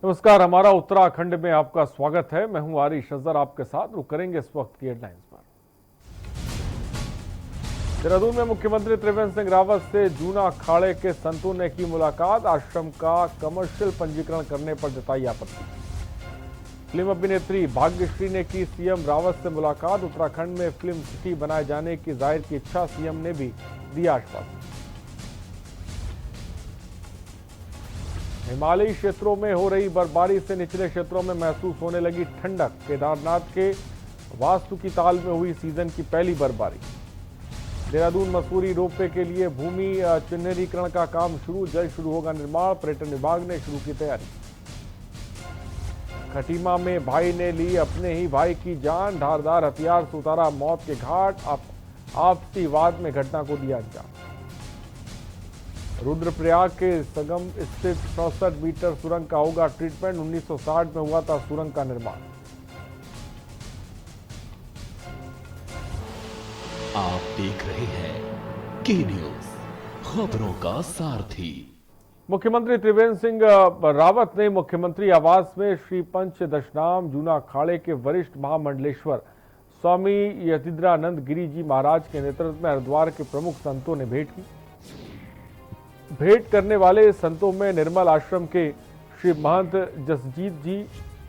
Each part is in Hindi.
नमस्कार, हमारा उत्तराखंड में आपका स्वागत है। मैं हूं आरिश अजहर आपके साथ। रुक करेंगे इस वक्त की हेडलाइंस पर। देहरादून में मुख्यमंत्री त्रिवेंद्र सिंह रावत से जूना अखाड़े के संतों ने की मुलाकात। आश्रम का कमर्शियल पंजीकरण करने पर जताई आपत्ति। फिल्म अभिनेत्री भाग्यश्री ने की सीएम रावत से मुलाकात। उत्तराखंड में फिल्म सिटी बनाए जाने की जाहिर की इच्छा, सीएम ने भी दिया आश्वासन। हिमालयी क्षेत्रों में हो रही बर्फबारी से निचले क्षेत्रों में महसूस होने लगी ठंडक। केदारनाथ के वास्तु की ताल में हुई सीजन की पहली बर्फबारी। देहरादून मसूरी रोपवे के लिए भूमि चिन्हीकरण का काम शुरू, जल्द शुरू होगा निर्माण। पर्यटन विभाग ने शुरू की तैयारी। खटीमा में भाई ने ली अपने ही भाई की जान, धारदार हथियार से उतारा मौत के घाट। आपसी वाद में घटना को दिया अंजाम। रुद्रप्रयाग के संगम स्थित 64 मीटर सुरंग का होगा ट्रीटमेंट। 1960 में हुआ था सुरंग का निर्माण। आप देख रहे हैं के न्यूज, खबरों का सारथी। मुख्यमंत्री त्रिवेंद्र सिंह रावत ने मुख्यमंत्री आवास में श्री पंच दशनाम जूना अखाड़े के वरिष्ठ महामंडलेश्वर स्वामी यतीन्द्रानंद गिरी जी महाराज के नेतृत्व में हरिद्वार के प्रमुख संतों ने भेंट की। भेंट करने वाले संतों में निर्मल आश्रम के श्री महंत जसजीत जी,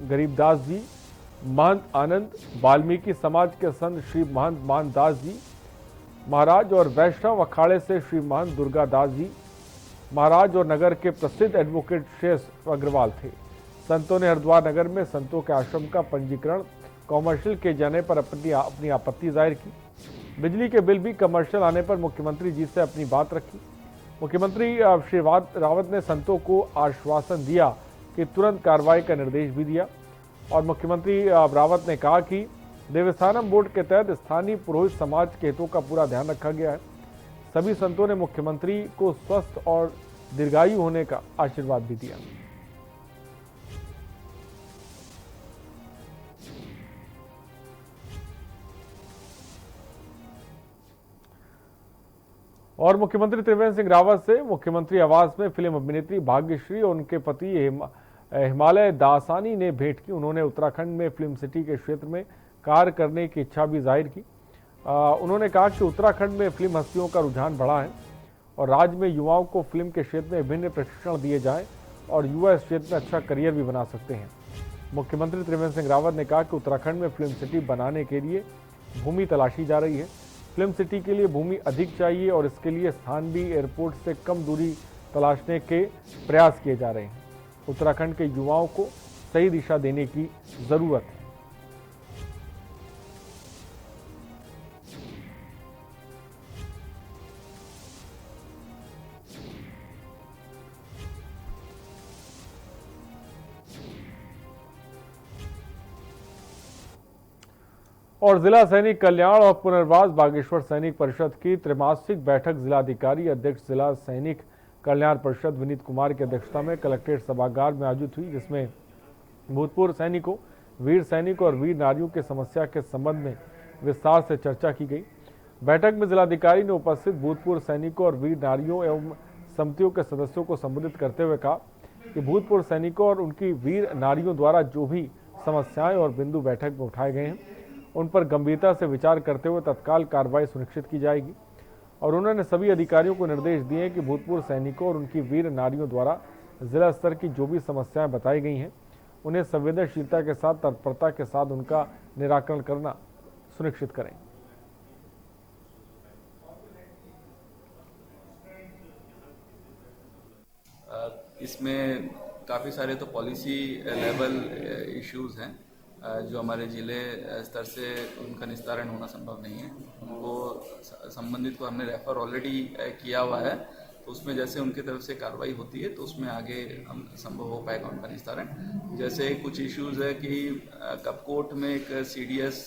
गरीबदास जी, महंत आनंद, वाल्मीकि समाज के संत श्री महंत मानदास जी महाराज और वैष्णव अखाड़े से श्री महंत दुर्गादास जी महाराज और नगर के प्रसिद्ध एडवोकेट शेष अग्रवाल थे। संतों ने हरिद्वार नगर में संतों के आश्रम का पंजीकरण कॉमर्शियल किए जाने पर अपनी आपत्ति जाहिर की। बिजली के बिल भी कमर्शियल आने पर मुख्यमंत्री जी से अपनी बात रखी। मुख्यमंत्री श्री रावत ने संतों को आश्वासन दिया कि तुरंत कार्रवाई का निर्देश भी दिया। और मुख्यमंत्री रावत ने कहा कि देवस्थानम बोर्ड के तहत स्थानीय पुरोहित समाज के हितों का पूरा ध्यान रखा गया है। सभी संतों ने मुख्यमंत्री को स्वस्थ और दीर्घायु होने का आशीर्वाद भी दिया। और मुख्यमंत्री त्रिवेंद्र सिंह रावत से मुख्यमंत्री आवास में फिल्म अभिनेत्री भाग्यश्री और उनके पति हिमालय दासानी ने भेंट की। उन्होंने उत्तराखंड में फिल्म सिटी के क्षेत्र में कार्य करने की इच्छा भी जाहिर की। उन्होंने कहा कि उत्तराखंड में फिल्म हस्तियों का रुझान बढ़ा है और राज्य में युवाओं को फिल्म के क्षेत्र में विभिन्न प्रशिक्षण दिए जाएं और युवा इस क्षेत्र में अच्छा करियर भी बना सकते हैं। मुख्यमंत्री त्रिवेंद्र सिंह रावत ने कहा कि उत्तराखंड में फिल्म सिटी बनाने के लिए भूमि तलाशी जा रही है। फिल्म सिटी के लिए भूमि अधिक चाहिए और इसके लिए स्थान भी एयरपोर्ट से कम दूरी तलाशने के प्रयास किए जा रहे हैं। उत्तराखंड के युवाओं को सही दिशा देने की जरूरत है। और जिला सैनिक कल्याण और पुनर्वास बागेश्वर सैनिक परिषद की त्रैमासिक बैठक जिलाधिकारी अध्यक्ष जिला सैनिक कल्याण परिषद विनीत कुमार की अध्यक्षता में कलेक्ट्रेट सभागार में आयोजित हुई, जिसमें भूतपूर्व सैनिकों, वीर सैनिकों और वीर नारियों की समस्या के संबंध में विस्तार से चर्चा की गई। बैठक में जिलाधिकारी ने उपस्थित भूतपूर्व सैनिकों और वीर नारियों एवं समितियों के सदस्यों को संबोधित करते हुए कहा कि भूतपूर्व सैनिकों और उनकी वीर नारियों द्वारा जो भी समस्याएं और बिंदु बैठक में उठाए गए हैं, उन पर गंभीरता से विचार करते हुए तत्काल कार्रवाई सुनिश्चित की जाएगी। और उन्होंने सभी अधिकारियों को निर्देश दिए कि भूतपूर्व सैनिकों और उनकी वीर नारियों द्वारा जिला स्तर की जो भी समस्याएं बताई गई हैं, उन्हें संवेदनशीलता के साथ, तत्परता के साथ उनका निराकरण करना सुनिश्चित करें। इसमें काफ़ी सारे तो पॉलिसी लेवल इश्यूज हैं जो हमारे ज़िले स्तर से उनका निस्तारण होना संभव नहीं है। उनको संबंधित को हमने रेफर ऑलरेडी किया हुआ है, तो उसमें जैसे उनकी तरफ से कार्रवाई होती है तो उसमें आगे हम संभव हो पाएगा उनका निस्तारण। जैसे कुछ इश्यूज़ है कि कपकोट में एक CDS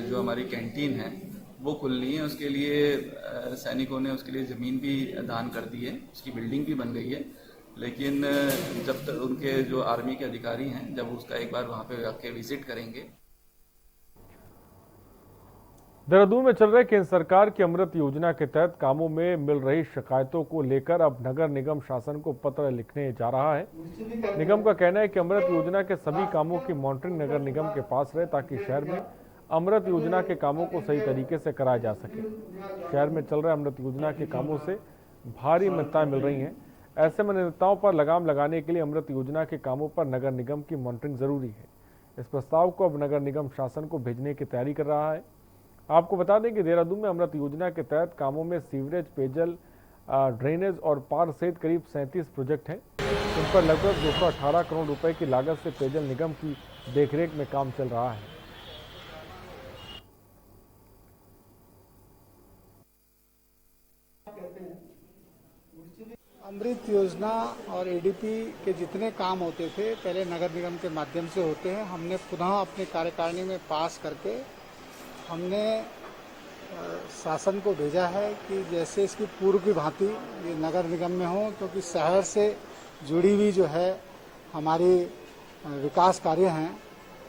जो हमारी कैंटीन है वो खुलनी है, उसके लिए सैनिकों ने उसके लिए ज़मीन भी दान कर दी है, उसकी बिल्डिंग भी बन गई है। लेकिन जब तक उनके जो आर्मी के अधिकारी हैं, जब उसका एक बार वहाँ पे आके विजिट करेंगे। देहरादून में चल रहे केंद्र सरकार की अमृत योजना के तहत कामों में मिल रही शिकायतों को लेकर अब नगर निगम शासन को पत्र लिखने जा रहा है। निगम का कहना है कि अमृत योजना के सभी कामों की मॉनिटरिंग नगर निगम के पास रहे ताकि शहर में अमृत योजना के कामों को सही तरीके से कराया जा सके। शहर में चल रहे अमृत योजना के कामों से भारी मान्यताएं मिल रही हैं। ऐसे में नेताओं पर लगाम लगाने के लिए अमृत योजना के कामों पर नगर निगम की मॉनिटरिंग जरूरी है। इस प्रस्ताव को अब नगर निगम शासन को भेजने की तैयारी कर रहा है। आपको बता दें कि देहरादून में अमृत योजना के तहत कामों में सीवरेज, पेयजल, ड्रेनेज और पार सहित करीब 37 प्रोजेक्ट हैं। इन पर लगभग 218 करोड़ रुपए की लागत से पेयजल निगम की देखरेख में काम चल रहा है। अमृत योजना और एडीपी के जितने काम होते थे पहले नगर निगम के माध्यम से होते हैं। हमने पुनः अपने कार्यकारिणी में पास करके हमने शासन को भेजा है कि जैसे इसकी पूर्व की भांति ये नगर निगम में हो, क्योंकि शहर से जुड़ी हुई जो है हमारी विकास कार्य हैं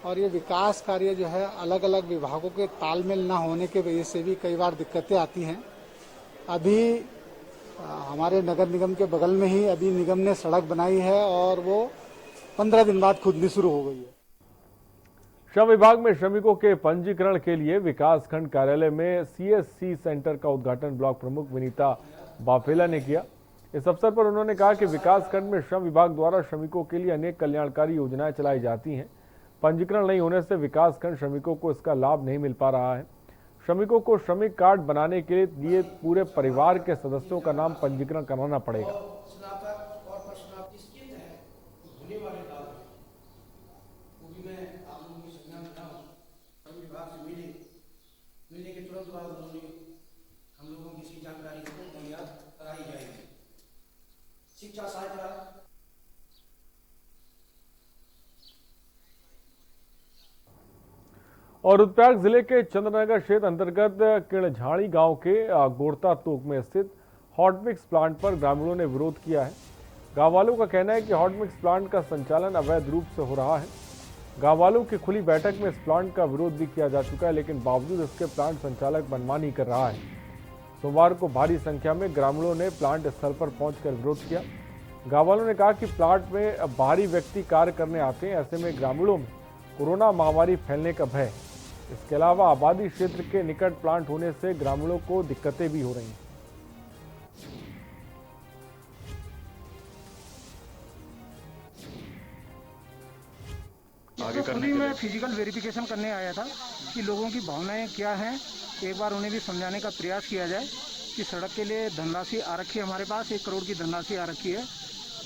और ये विकास कार्य जो है अलग अलग विभागों के तालमेल ना होने के वजह से भी कई बार दिक्कतें आती हैं। अभी हमारे नगर निगम के बगल में ही अभी निगम ने सड़क बनाई है और वो 15 दिन बाद खुदनी शुरू हो गई है। श्रम विभाग में श्रमिकों के पंजीकरण के लिए विकास खंड कार्यालय में सीएससी सेंटर का उद्घाटन ब्लॉक प्रमुख विनीता बाफेला ने किया। इस अवसर पर उन्होंने कहा कि विकास खंड में श्रम विभाग द्वारा श्रमिकों के लिए अनेक कल्याणकारी योजनाएं चलाई जाती हैं। पंजीकरण नहीं होने से विकास खंड श्रमिकों को इसका लाभ नहीं मिल पा रहा है। श्रमिकों को श्रमिक कार्ड बनाने के लिए पूरे परिवार के सदस्यों का नाम पंजीकरण कराना पड़ेगा। मिलने के तुरंत बाद उन्होंने हम लोगों की इसकी जानकारी को मुहैया कराई जाएगी। शिक्षा सहायता और रुद्रप्रयाग जिले के चंद्रनगर क्षेत्र अंतर्गत किणझाड़ी गांव के गोड़ता तोक में स्थित हॉट मिक्स प्लांट पर ग्रामीणों ने विरोध किया है। गांव वालों का कहना है कि हॉट मिक्स प्लांट का संचालन अवैध रूप से हो रहा है। गांव वालों की खुली बैठक में इस प्लांट का विरोध भी किया जा चुका है, लेकिन बावजूद इसके प्लांट संचालक मनमानी कर रहा है। सोमवार को भारी संख्या में ग्रामीणों ने प्लांट स्थल पर पहुंचकर विरोध किया। गांव वालों ने कहा कि प्लांट में बाहरी व्यक्ति कार्य करने आते हैं, ऐसे में ग्रामीणों में कोरोना महामारी फैलने का भय। इसके अलावा आबादी क्षेत्र के निकट प्लांट होने से ग्रामीणों को दिक्कतें भी हो रही हैं। आगे करने के लिए मैं फिजिकल वेरिफिकेशन करने आया था कि लोगों की भावनाएं क्या हैं। एक बार उन्हें भी समझाने का प्रयास किया जाए कि सड़क के लिए धनराशि आ रखी है, हमारे पास 1 करोड़ की धनराशि आ रखी है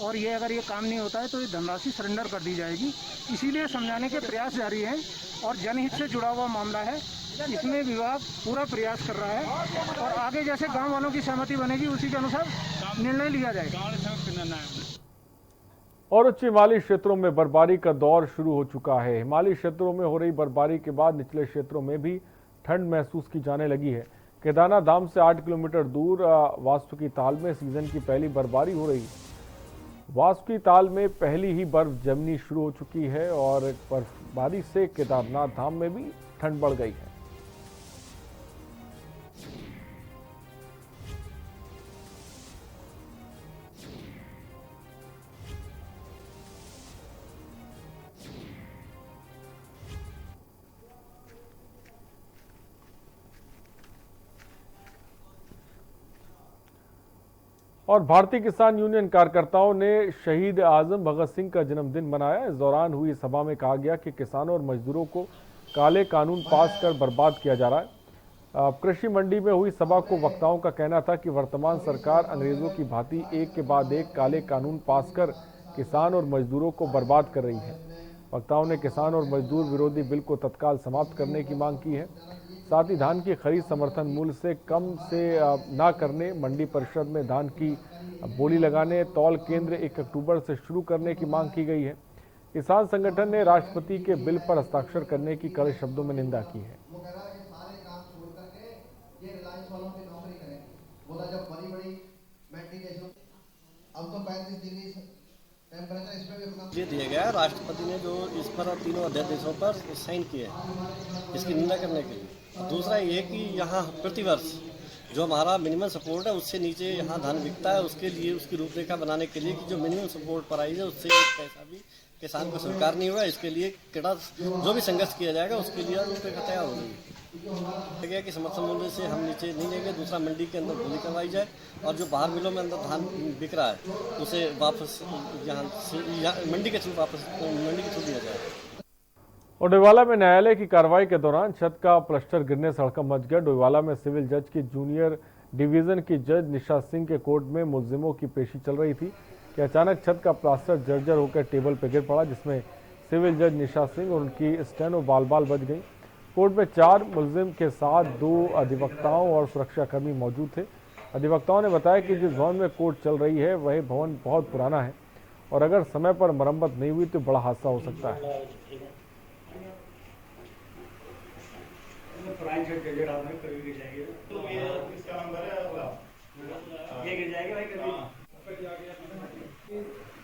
और ये अगर ये काम नहीं होता है तो ये धनराशि सरेंडर कर दी जाएगी। इसीलिए समझाने के प्रयास जारी हैं और जनहित से जुड़ा हुआ मामला है। इसमें विभाग पूरा प्रयास कर रहा है और आगे जैसे गाँव वालों की सहमति बनेगी उसी के अनुसार निर्णय लिया जाएगा। और उच्च हिमालयी क्षेत्रों में बर्फबारी का दौर शुरू हो चुका है। हिमालयी क्षेत्रों में हो रही बर्फबारी के बाद निचले क्षेत्रों में भी ठंड महसूस की जाने लगी है। केदारनाथ धाम से 8 किलोमीटर दूर वासुकी ताल में सीजन की पहली बर्फबारी हो रही है। वासुकी ताल में पहली ही बर्फ जमनी शुरू हो चुकी है और बर्फबारी से केदारनाथ धाम में भी ठंड बढ़ गई है। और भारतीय किसान यूनियन कार्यकर्ताओं ने शहीद आजम भगत सिंह का जन्मदिन मनाया। इस दौरान हुई सभा में कहा गया कि किसानों और मजदूरों को काले कानून पास कर बर्बाद किया जा रहा है। कृषि मंडी में हुई सभा को वक्ताओं का कहना था कि वर्तमान सरकार अंग्रेजों की भांति एक के बाद एक काले कानून पास कर किसान और मजदूरों को बर्बाद कर रही है। वक्ताओं ने किसान और मजदूर विरोधी बिल को तत्काल समाप्त करने की मांग की है। साथ ही धान की खरीद समर्थन मूल्य से कम से ना करने, मंडी परिषद में धान की बोली लगाने, तौल केंद्र 1 अक्टूबर से शुरू करने की मांग की गई है। किसान संगठन ने राष्ट्रपति के बिल पर हस्ताक्षर करने की कड़े शब्दों में निंदा की है। ये दिया गया राष्ट्रपति ने जो इस पर 3 अध्यादेशों पर साइन किए इसकी निंदा करने के लिए। दूसरा ये कि यहाँ प्रतिवर्ष जो हमारा मिनिमम सपोर्ट है उससे नीचे यहाँ धान बिकता है, उसके लिए उसकी रूपरेखा बनाने के लिए कि जो मिनिमम सपोर्ट प्राइस है उससे एक पैसा भी किसान को स्वीकार नहीं हुआ। इसके लिए कितना जो भी संघर्ष किया जाएगा उसके लिए रूपरेखा तैयार हो गई है कि समर्थन मूल्य से हम नीचे नहीं लेंगे। दूसरा, मंडी के अंदर बोली करवाई जाए और जो बाहर मिलों में अंदर धान बिक रहा है उसे वापस यहाँ मंडी के थ्रू वापस मंडी के थ्रू दिया जाए। और डोईवाला में न्यायालय की कार्रवाई के दौरान छत का प्लास्टर गिरने से हड़कंप मच गया। डोईवाला में सिविल जज की जूनियर डिवीजन की जज निशा सिंह के कोर्ट में मुलजिमों की पेशी चल रही थी कि अचानक छत का प्लास्टर जर्जर होकर टेबल पर गिर पड़ा, जिसमें सिविल जज निशा सिंह और उनकी स्टेनो बाल बाल बच गई। कोर्ट में 4 मुलजिम के साथ 2 अधिवक्ताओं और सुरक्षाकर्मी मौजूद थे। अधिवक्ताओं ने बताया कि जिस भवन में कोर्ट चल रही है वह भवन बहुत पुराना है और अगर समय पर मरम्मत नहीं हुई तो बड़ा हादसा हो सकता है।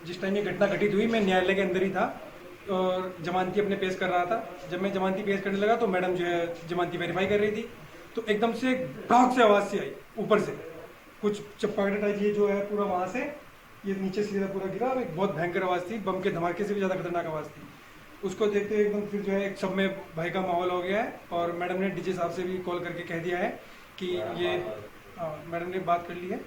जिस टाइम ये घटना घटित हुई मैं न्यायालय के अंदर ही था और जमानती अपने पेश कर रहा था। जब मैं जमानती पेश करने लगा तो मैडम जो है जमानती वेरीफाई कर रही थी, तो एकदम से भड़क से आवाज़ से आई ऊपर से कुछ चप्पाकड़ा टाइप, ये जो है पूरा वहाँ से ये नीचे सीधा पूरा गिरा और एक बहुत भयंकर आवाज़ थी, बम के धमाके से भी ज़्यादा खतरनाक आवाज़ थी। उसको देखते हुए एकदम फिर जो है एक सब में भय का माहौल हो गया है और मैडम ने डीजे साहब से भी कॉल करके कह दिया है कि ये मैडम ने बात कर ली है।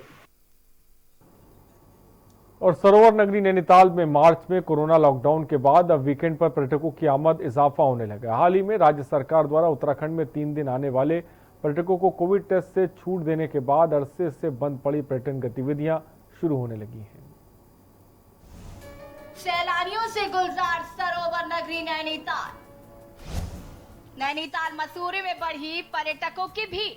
और सरोवर नगरी नैनीताल में मार्च में कोरोना लॉकडाउन के बाद अब वीकेंड पर पर्यटकों की आमद इजाफा होने लगा। हाल ही में राज्य सरकार द्वारा उत्तराखंड में 3 दिन आने वाले पर्यटकों को कोविड टेस्ट से छूट देने के बाद अरसे से बंद पड़ी पर्यटन गतिविधियां शुरू होने लगी हैं। सैलानियों से गुलजार सरोवर नगरी नैनीताल। नैनीताल मसूरी में बढ़ी पर्यटकों की भीड़।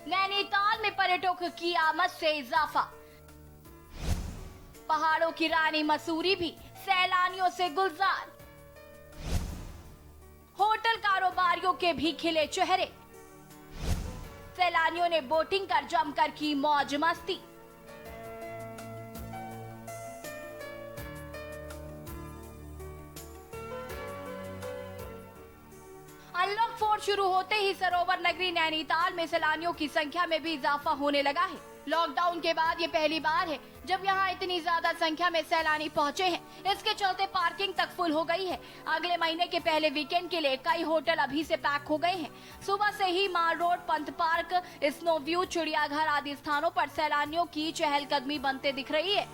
नैनीताल में पर्यटकों की आमद से इजाफा। पहाड़ों की रानी मसूरी भी सैलानियों से गुलजार। होटल कारोबारियों के भी खिले चेहरे। सैलानियों ने बोटिंग कर जमकर की मौज मस्ती। अनलॉक 4 शुरू होते ही सरोवर नगरी नैनीताल में सैलानियों की संख्या में भी इजाफा होने लगा है। लॉकडाउन के बाद ये पहली बार है जब यहाँ इतनी ज्यादा संख्या में सैलानी पहुँचे हैं। इसके चलते पार्किंग तक फुल हो गई है। अगले महीने के पहले वीकेंड के लिए कई होटल अभी से पैक हो गए हैं। सुबह से ही mall road, Pant park, snow view, चिड़ियाघर आदि स्थानों पर सैलानियों की चहलकदमी बनते दिख रही है।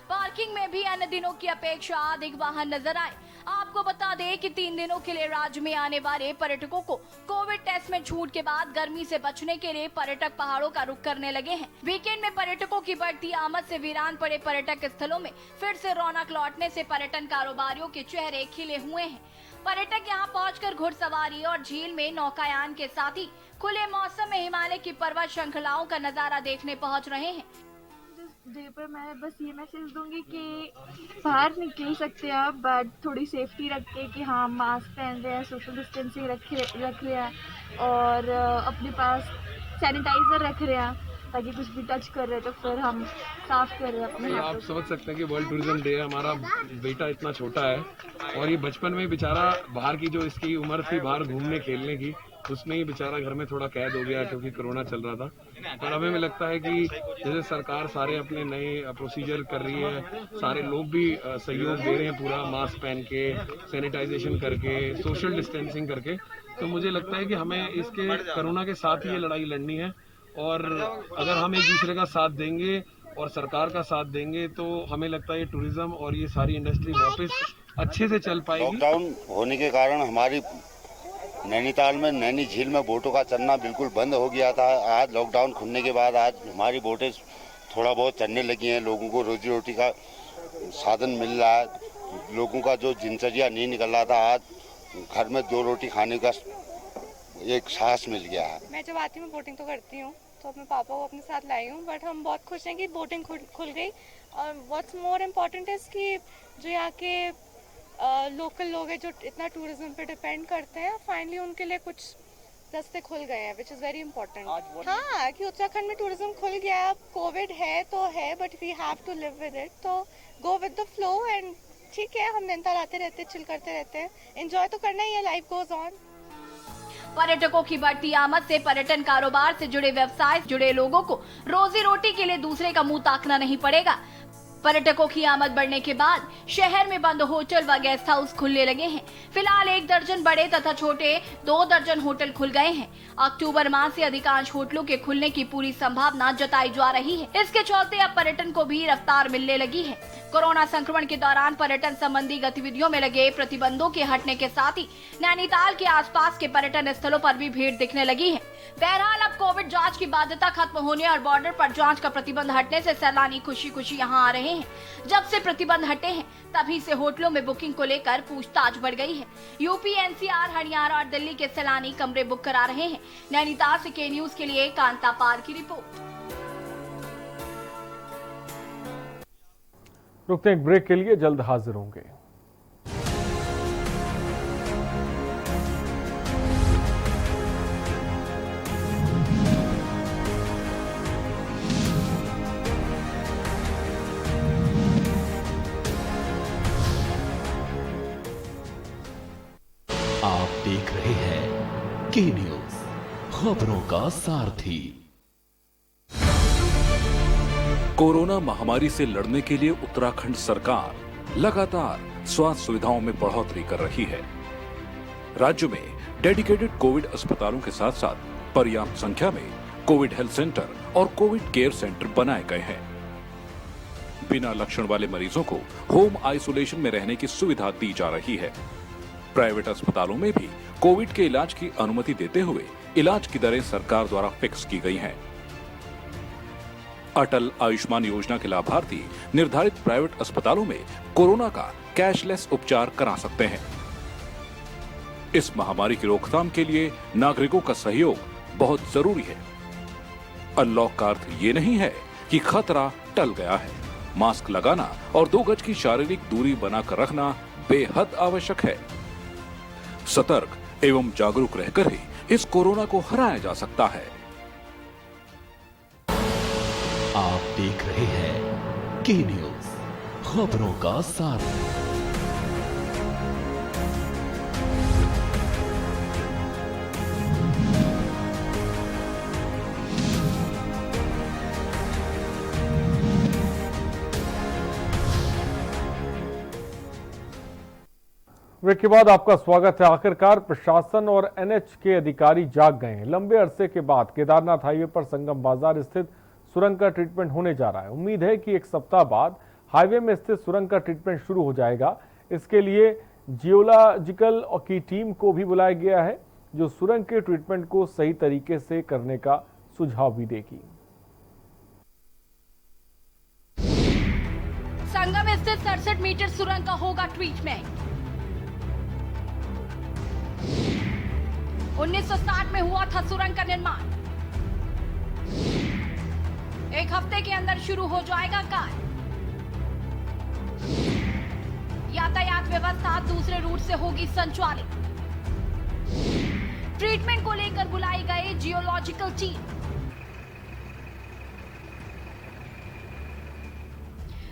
पार्किंग में भी अन्य दिनों की अपेक्षा अधिक वाहन नजर आए। आपको बता दें कि 3 दिनों के लिए राज्य में आने वाले पर्यटकों को कोविड टेस्ट में छूट के बाद गर्मी से बचने के लिए पर्यटक पहाड़ों का रुख करने लगे हैं। वीकेंड में पर्यटकों की बढ़ती आमद से वीरान पड़े पर्यटक स्थलों में फिर से रौनक लौटने से पर्यटन कारोबारियों के चेहरे खिले हुए हैं। पर्यटक यहां पहुंचकर घुड़सवारी और झील में नौकायान के साथ ही खुले मौसम में हिमालय की पर्वत श्रृंखलाओं का नजारा देखने पहुंच रहे हैं। डे पर मैं बस ये मैसेज दूंगी कि बाहर निकल सकते हैं आप, बट थोड़ी सेफ्टी रख के कि हाँ मास्क पहन रहे हैं, सोशल डिस्टेंसिंग रख रहे हैं और अपने पास सैनिटाइजर रख रहे हैं ताकि कुछ भी टच कर रहे हैं तो फिर हम साफ कर रहे हैं अपने हाथों। आप समझ सकते हैं कि वर्ल्ड टूरिज्म डे है। हमारा बेटा इतना छोटा है और ये बचपन में बेचारा बाहर की जो इसकी उम्र थी बाहर घूमने खेलने की, उसमें ही बेचारा घर में थोड़ा कैद हो गया क्योंकि कोरोना चल रहा था। पर हमें लगता है कि जैसे सरकार सारे अपने नए प्रोसीजर कर रही है, सारे लोग भी सहयोग दे रहे हैं पूरा, मास्क पहन के, सैनिटाइजेशन करके, सोशल डिस्टेंसिंग करके, तो मुझे लगता है कि हमें इसके कोरोना के साथ ही ये लड़ाई लड़नी है। और अगर हम एक दूसरे का साथ देंगे और सरकार का साथ देंगे तो हमें लगता है ये टूरिज्म और ये सारी इंडस्ट्री वापस अच्छे से चल पाएगी। लॉकडाउन होने के कारण हमारी नैनीताल में नैनी झील में बोटों का चलना बिल्कुल बंद हो गया था। आज लॉकडाउन खुलने के बाद आज हमारी बोटें थोड़ा बहुत चलने लगी हैं। लोगों को रोजी रोटी का साधन मिल रहा है। लोगों का जो दिनचर्या नहीं निकल रहा था, आज घर में 2 रोटी खाने का एक साहस मिल गया है। मैं जब आती हूँ बोटिंग तो करती हूँ, तो अपने पापा को अपने साथ लाई हूँ, बट हम बहुत खुश हैं कि बोटिंग खुल गई। और व्हाट्स मोर इम्पॉर्टेंट है कि जो यहाँ के लोकल लोग हैं जो इतना टूरिज्म पे डिपेंड करते हैं, फाइनली उनके लिए कुछ रास्ते खुल गए हैं, विच इज़ वेरी इंपॉर्टेंट। हाँ, कि उत्तराखंड में टूरिज्म खुल गया। अब कोविड है तो है, but we have to live with it, तो go with the flow and ठीक है, हम नैनीताल आते रहते हैं, चिल करते रहते हैं, एंजॉय तो करना ही है, लाइफ गोज ऑन। पर्यटकों की बढ़ती आमद से पर्यटन कारोबार से जुड़े व्यवसाय से जुड़े लोगों को रोजी रोटी के लिए दूसरे का मुंह ताकना नहीं पड़ेगा। पर्यटकों की आमद बढ़ने के बाद शहर में बंद होटल व गेस्ट हाउस खुलने लगे हैं। फिलहाल 1 दर्जन बड़े तथा छोटे 2 दर्जन होटल खुल गए हैं। अक्टूबर माह से अधिकांश होटलों के खुलने की पूरी संभावना जताई जा रही है। इसके चलते अब पर्यटन को भी रफ्तार मिलने लगी है। कोरोना संक्रमण के दौरान पर्यटन संबंधी गतिविधियों में लगे प्रतिबंधों के हटने के साथ ही नैनीताल के आसपास के पर्यटन स्थलों पर भी भीड़ दिखने लगी है। बहरहाल अब कोविड जांच की बाध्यता खत्म होने और बॉर्डर पर जांच का प्रतिबंध हटने से सैलानी खुशी खुशी यहां आ रहे हैं। जब से प्रतिबंध हटे हैं तभी से होटलों में बुकिंग को लेकर पूछताछ बढ़ गई है। यूपी, एनसीआर, हरियाणा और दिल्ली के सैलानी कमरे बुक करा रहे हैं। नैनीताल से के न्यूज के लिए कांता पाल की रिपोर्ट। रुकते हैं एक ब्रेक के लिए, जल्द हाजिर होंगे। आप देख रहे हैं के न्यूज, खबरों का सारथी। कोरोना महामारी से लड़ने के लिए उत्तराखंड सरकार लगातार स्वास्थ्य सुविधाओं में बढ़ोतरी कर रही है। राज्य में डेडिकेटेड कोविड अस्पतालों के साथ साथ पर्याप्त संख्या में कोविड हेल्थ सेंटर और कोविड केयर सेंटर बनाए गए हैं। बिना लक्षण वाले मरीजों को होम आइसोलेशन में रहने की सुविधा दी जा रही है। प्राइवेट अस्पतालों में भी कोविड के इलाज की अनुमति देते हुए इलाज की दरें सरकार द्वारा फिक्स की गई हैं। अटल आयुष्मान योजना के लाभार्थी निर्धारित प्राइवेट अस्पतालों में कोरोना का कैशलेस उपचार करा सकते हैं। इस महामारी की रोकथाम के लिए नागरिकों का सहयोग बहुत जरूरी है। अनलॉक का अर्थ ये नहीं है कि खतरा टल गया है। मास्क लगाना और 2 गज की शारीरिक दूरी बनाकर रखना बेहद आवश्यक है। सतर्क एवं जागरूक रहकर ही इस कोरोना को हराया जा सकता है। आप देख रहे हैं के न्यूज, खबरों का सारथी। ब्रेक के बाद आपका स्वागत है। आखिरकार प्रशासन और एनएच के अधिकारी जाग गए हैं। लंबे अरसे के बाद केदारनाथ हाईवे पर संगम बाजार स्थित सुरंग का ट्रीटमेंट होने जा रहा है। उम्मीद है कि 1 सप्ताह बाद हाईवे में स्थित सुरंग का ट्रीटमेंट शुरू हो जाएगा। इसके लिए जियोलॉजिकल की टीम को भी बुलाया गया है, जो सुरंग के ट्रीटमेंट को सही तरीके से करने का सुझाव भी देगी। संगम स्थित 67 मीटर सुरंग का होगा ट्रीटमेंट। 1960 में हुआ था सुरंग का निर्माण। 1 हफ्ते के अंदर शुरू हो जाएगा कार्य। यातायात व्यवस्था दूसरे रूट से होगी संचालित। ट्रीटमेंट को लेकर बुलाई गई जियोलॉजिकल टीम।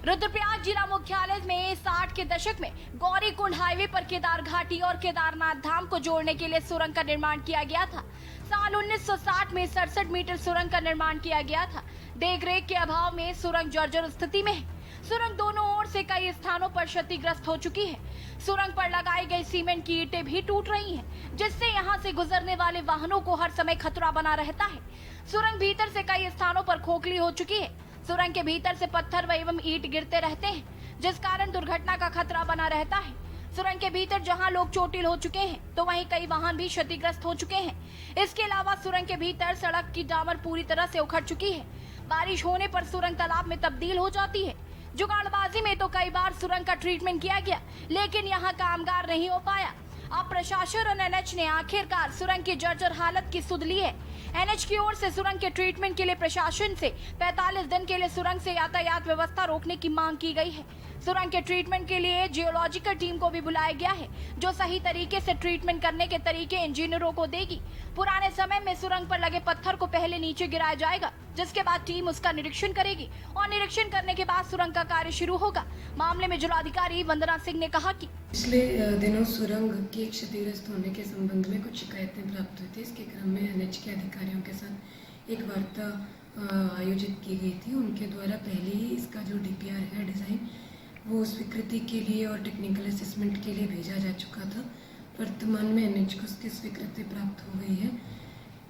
रुद्रप्रयाग जिला मुख्यालय में 60 के दशक में गौरीकुंड हाईवे पर केदार घाटी और केदारनाथ धाम को जोड़ने के लिए सुरंग का निर्माण किया गया था। साल 1960 में 67 मीटर सुरंग का निर्माण किया गया था। देखरेख के अभाव में सुरंग जर्जर स्थिति में है। सुरंग दोनों ओर से कई स्थानों पर क्षतिग्रस्त हो चुकी है। सुरंग पर लगाई गई सीमेंट की ईंटें भी टूट रही हैं, जिससे यहां से गुजरने वाले वाहनों को हर समय खतरा बना रहता है। सुरंग भीतर से कई स्थानों पर खोखली हो चुकी है। सुरंग के भीतर से पत्थर व एवं ईंट गिरते रहते हैं, जिस कारण दुर्घटना का खतरा बना रहता है। सुरंग के भीतर जहां लोग चोटिल हो चुके हैं, तो वहीं कई वाहन भी क्षतिग्रस्त हो चुके हैं। इसके अलावा सुरंग के भीतर सड़क की डामर पूरी तरह से उखड़ चुकी है। बारिश होने पर सुरंग तालाब में तब्दील हो जाती है। जुगाड़बाजी में तो कई बार सुरंग का ट्रीटमेंट किया गया, लेकिन यहाँ कामगार नहीं हो पाया। अब प्रशासन और एनएच ने आखिरकार सुरंग की जर्जर हालत की सुध ली है। एनएच की ओर से सुरंग के ट्रीटमेंट के लिए प्रशासन से 45 दिन के लिए सुरंग से यातायात व्यवस्था रोकने की मांग की गई है। सुरंग के ट्रीटमेंट के लिए जियोलॉजिकल टीम को भी बुलाया गया है, जो सही तरीके से ट्रीटमेंट करने के तरीके इंजीनियरों को देगी। पुराने समय में सुरंग पर लगे पत्थर को पहले नीचे गिराया जाएगा, जिसके बाद टीम उसका निरीक्षण करेगी और निरीक्षण करने के बाद सुरंग का कार्य शुरू होगा। मामले में जिलाधिकारी वंदना सिंह ने कहा कि पिछले दिनों सुरंग के क्षतिग्रस्त होने के संबंध में कुछ शिकायतें प्राप्त हुई थी। इसके क्रम में एनएच के अधिकारियों के साथ एक वार्ता आयोजित की गई थी। उनके द्वारा पहले ही इसका जो डीपीआर है डिज़ाइन, वो स्वीकृति के लिए और टेक्निकल असेसमेंट के लिए भेजा जा चुका था। वर्तमान में एनएच को उसकी स्वीकृति प्राप्त हो गई है।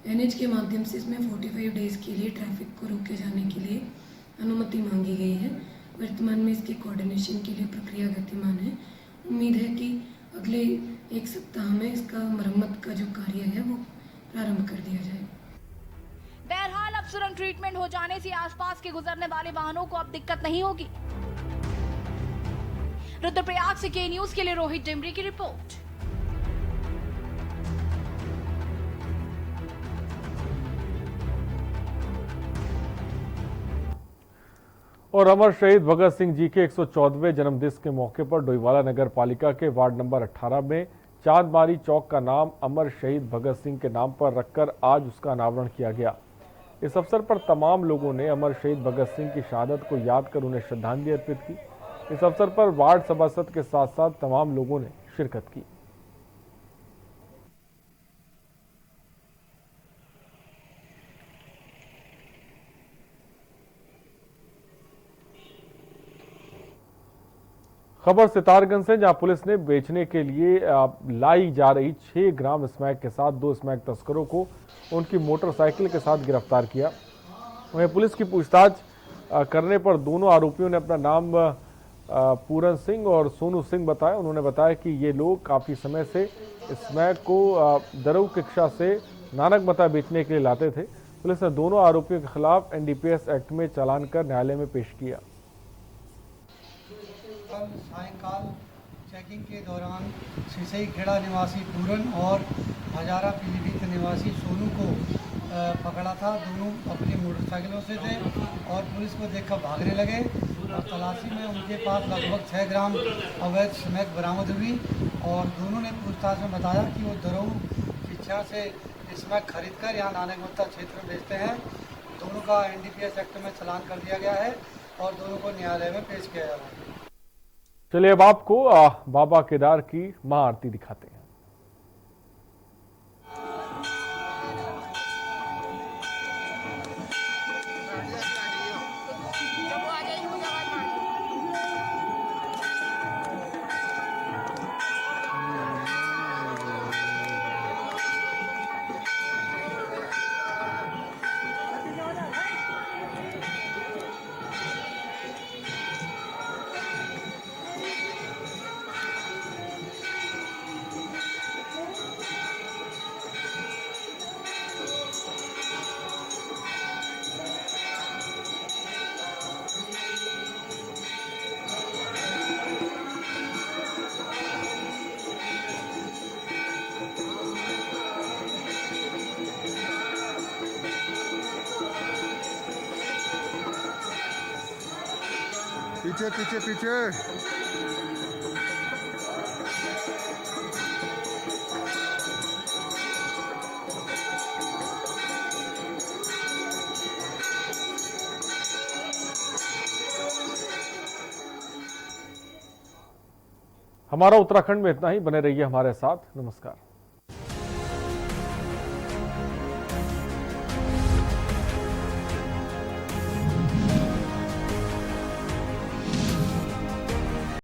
एनएच के माध्यम से इसमें 45 डेज के लिए ट्रैफिक को रोके जाने के लिए अनुमति मांगी गई है। वर्तमान में इसकी कोऑर्डिनेशन के लिए प्रक्रिया गतिमान है। उम्मीद है कि अगले 1 सप्ताह में इसका मरम्मत का जो कार्य है वो प्रारंभ कर दिया जाए। बहरहाल अब सुरंग ट्रीटमेंट हो जाने से आसपास के गुजरने वाले वाहनों को अब दिक्कत नहीं होगी। रुद्रप्रयाग से के न्यूज के लिए रोहित डिमरी की रिपोर्ट। और अमर शहीद भगत सिंह जी के 114वें जन्मदिवस के मौके पर डोईवाला नगर पालिका के वार्ड नंबर 18 में चांदमारी चौक का नाम अमर शहीद भगत सिंह के नाम पर रखकर आज उसका अनावरण किया गया। इस अवसर पर तमाम लोगों ने अमर शहीद भगत सिंह की शहादत को याद कर उन्हें श्रद्धांजलि अर्पित की। इस अवसर पर वार्ड सभासद के साथ साथ तमाम लोगों ने शिरकत की। खबर सितारगंज से, जहां पुलिस ने बेचने के लिए लाई जा रही 6 ग्राम स्मैक के साथ 2 स्मैक तस्करों को उनकी मोटरसाइकिल के साथ गिरफ्तार किया। वहीं पुलिस की पूछताछ करने पर दोनों आरोपियों ने अपना नाम पूरन सिंह और सोनू सिंह बताया। उन्होंने बताया कि ये लोग काफ़ी समय से स्मैक को दरऊ कक्षा से नानक मता बेचने के लिए लाते थे। पुलिस ने दोनों आरोपियों के खिलाफ एनडीपीएस एक्ट में चालान कर न्यायालय में पेश किया। कल सायंकाल चेकिंग के दौरान सिसई खेड़ा निवासी पूरन और हजारा पीलीभीत निवासी सोनू को पकड़ा था। दोनों अपनी मोटरसाइकिलों से थे और पुलिस को देखकर भागने लगे और तलाशी में उनके पास लगभग 6 ग्राम अवैध स्मैक बरामद हुई और दोनों ने पूछताछ में बताया कि वो दरऊ शिक्षा से स्मैक खरीदकर यहाँ नानकमत्ता क्षेत्र में बेचते हैं। दोनों का एनडीपीएस एक्ट में चालान कर दिया गया है और दोनों को न्यायालय में पेश किया जा रहा है। चलिए अब आपको बाबा केदार की महाआरती दिखाते हैं। पीछे पीछे पीछे हमारा उत्तराखंड में इतना ही। बने रहिए हमारे साथ। नमस्कार।